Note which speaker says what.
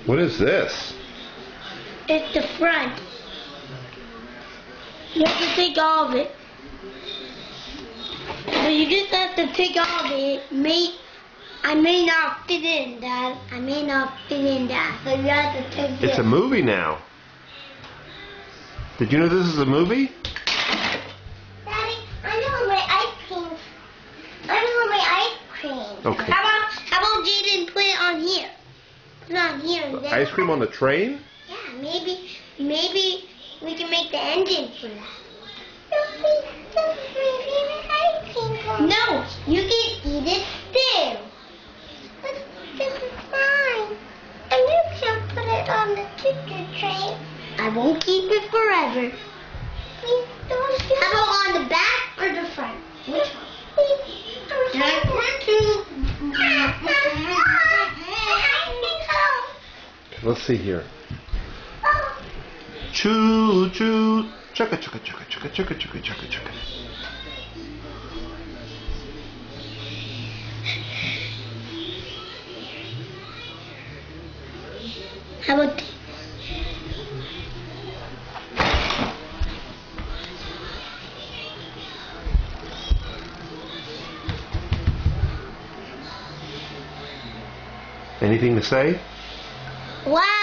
Speaker 1: What is this?
Speaker 2: It's the front. You have to take all of it. But you just have to take all of it. I may not fit in that. I may not fit in that. So you have to take this.
Speaker 1: It's a movie now. Did you know this is a movie?
Speaker 2: Daddy, I know my ice cream. I know my ice cream.
Speaker 1: Okay.
Speaker 2: How about Jaden put it on here? Put it on here. And then
Speaker 1: Ice cream on the train?
Speaker 2: Yeah, maybe we can make the engine for that. No, you can eat it too. But this is fine. And you can put it on the choo-choo train. I won't keep it forever. Please don't. How about on the back or the front? Which one? And I want to.
Speaker 1: Let's see here.
Speaker 2: Oh.
Speaker 1: Choo choo. Chugga chugga chugga chugga chugga chugga chugga chugga.
Speaker 2: How about
Speaker 1: Anything to say?
Speaker 2: wow.